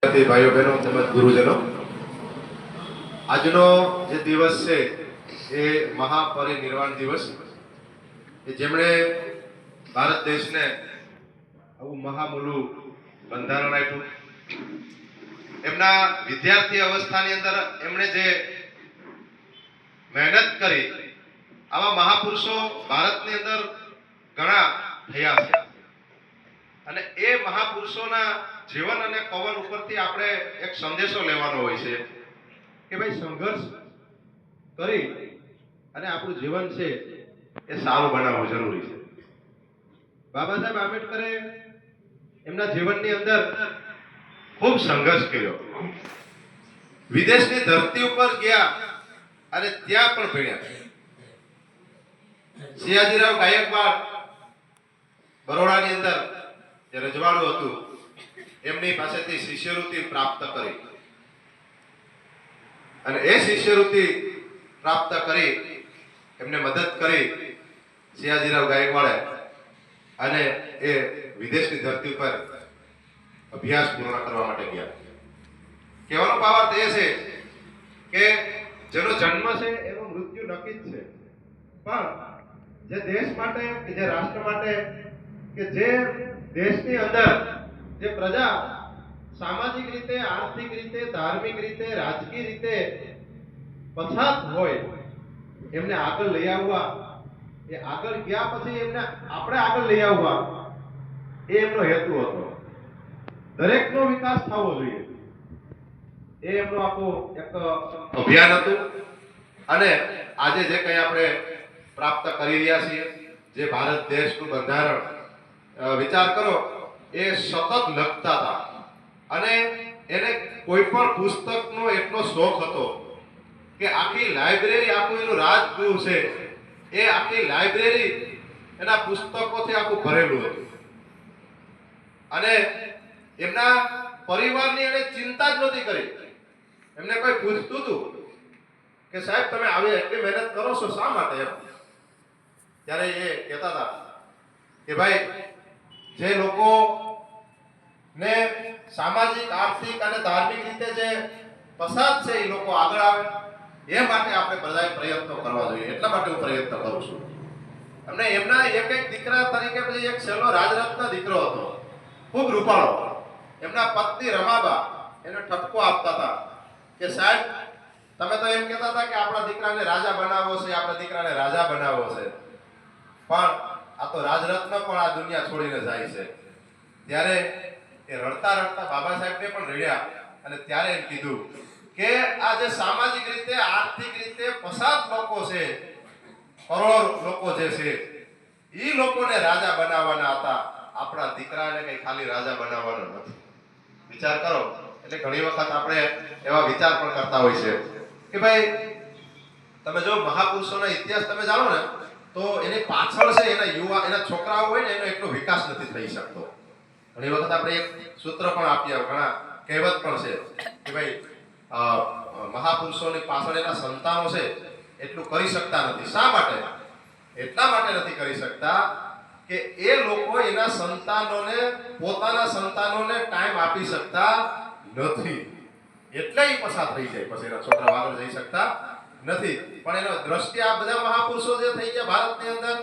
ભાઈઓ બહેનો તેમજ ગુરુજનો, આજનો જે દિવસ છે એ મહાપરિનિર્વાણ દિવસ કે જેમણે ભારત દેશને આવું મહામૂલું બંધારણ આપ્યું. એમના વિદ્યાર્થી અવસ્થાની અંદર એમણે જે મહેનત કરી, આવા મહાપુરુષો ભારતની અંદર ઘણા થયા છે અને એ મહાપુરુષોના જીવન અને કવન ઉપરથી આપણે એક સંદેશો લેવાનો હોય છે કે ભાઈ સંઘર્ષ કરી અને આપણું જીવન છે એ સારું બનાવવું જરૂરી છે. બાબા સાહેબ આંબેડકરે એમના જીવનની અંદર ખૂબ સંઘર્ષ કર્યો. વિદેશની ધરતી ઉપર ગયા અને ત્યાં પણ ભણ્યા. સયાજીરાવ ગાયકવાડ બરોડાની અંદર જે રજવાડું હતું એમની પાસેથી શિષ્યવૃત્તિ પ્રાપ્ત કરી અને એ શિષ્યવૃત્તિ પ્રાપ્ત કરી એમને મદદ કરી સયાજીરાવ ગાયકવાડે અને એ વિદેશની ધરતી પર અભ્યાસ પૂર્ણ કરવા માટે ગયા. કહેવાનો ભાવાર્થ એ છે કે જેનો જન્મ છે એનું મૃત્યુ નક્કી જ છે, પણ જે દેશ માટે કે જે રાષ્ટ્ર માટે કે જે દેશની અંદર જે પ્રજા સામાજિક રીતે, આર્થિક રીતે, ધાર્મિક રીતે, રાજકીય રીતે પછાત હોય એમને આગળ લઈ આવવા, એ આગળ ગયા પછી એમને આપણે આગળ લઈ આવવા, એ એમનો હેતુ હતો. દરેકનો વિકાસ થવો જોઈએ, એ એમનો આખો એક અભિયાન હતું. અને આજે જે કંઈ આપણે પ્રાપ્ત કરી રહ્યા છીએ, જે ભારત દેશનું બંધારણ, વિચાર કરો, એ સતત લખતા હતા અને એને કોઈ પણ પુસ્તકનો એટલો શોખ હતો કે આખી લાઇબ્રેરી, આખું એનું રાજગૃહ છે એ આખી લાઇબ્રેરી એના પુસ્તકોથી આખું ભરેલું હતું. અને એમના પરિવારની એને ચિંતા જ નહોતી કરી. એમને કોઈ પૂછતું હતું કે સાહેબ તમે આવી એટલી મહેનત કરો છો શા માટે, એમ ત્યારે એ કહેતા હતા કે ભાઈ જે લોકો ને સામાજિક, આર્થિક અને ધાર્મિક રીતે જે પસાર છે એ લોકો આગળ આવે એ માટે આપણે બધાએ પ્રયત્નો કરવા જોઈએ, એટલા માટે હું પ્રયત્ન કરું છું. અને એમના એક દીકરા તરીકે પછી એક છેલ્લો રાજરત્ન દીકરો હતો, ખૂબ રૂપાળો. એમના પત્ની રમાબા એને ઠપકો આપતા હતા કે સાહેબ તમે તો એમ કહેતા હતા કે આપણા દીકરાને રાજા બનાવવો છે, આપણા દીકરાને રાજા બનાવવો છે, પણ આ તો રાજરત્ન પણ આ દુનિયા છોડીને જાય છે. ત્યારે એ રડતા રડતા બાબા સાહેબને પણ રડ્યા અને ત્યારે એમ કીધું કે આ જે સામાજિક રીતે, આર્થિક રીતે પછાત લોકો છે, કરોડો લોકો જે છે, એ લોકોને રાજા બનાવવાના હતા, આપણા દીકરાને કઈ ખાલી રાજા બનાવવાનો નથી. વિચાર કરો. એટલે ઘણી વખત આપણે એવા વિચાર પણ કરતા હોય છે કે ભાઈ તમે જો મહાપુરુષોના ઇતિહાસ તમે જાણો ને તો એની પાછળ છે એના છોકરાઓ હોય ને એનો એટલો વિકાસ નથી થઈ શકતો. ઘણી વખત આપણે એક સૂત્ર પણ આપીએ, ઘણા કહેવત પણ છે કે ભાઈ મહાપુરુષોની પાછળ એના સંતાનો છે એટલું કરી શકતા નથી. શા માટે? એટલા માટે નથી કરી શકતા કે એ લોકો એના સંતાનોને, પોતાના સંતાનોને ટાઈમ આપી શકતા નથી, એટલે એ પસાર થઈ જાય. પછી એના છોકરાઓ આગળ જઈ શકતા નથી. પણ એનો દ્રષ્ટિ, આ બધા મહાપુરુષો જે થઈ ગયા ભારતની અંદર,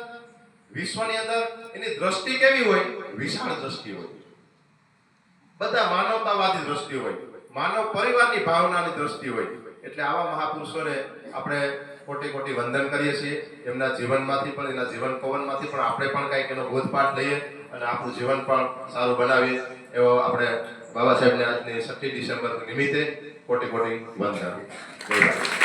વિશ્વની અંદર, એની દ્રષ્ટિ કેવી હોય? વિશાળ દ્રષ્ટિ હોય. બધા માનવતાવાદી દ્રષ્ટિ હોય, માનવ પરિવારની ભાવનાની દ્રષ્ટિ હોય. એટલે આવા મહાપુરુષોને આપણે કોટી કોટી વંદન કરીએ છીએ. એમના જીવનમાંથી પણ, એના જીવન કવનમાંથી પણ આપણે પણ કંઈક એનો બોધપાઠ લઈએ અને આપણું જીવન પણ સારું બનાવીએ. એવો આપણે બાબા સાહેબને આજની 6 ડિસેમ્બર નિમિત્તે કોટી કોટી વંદન.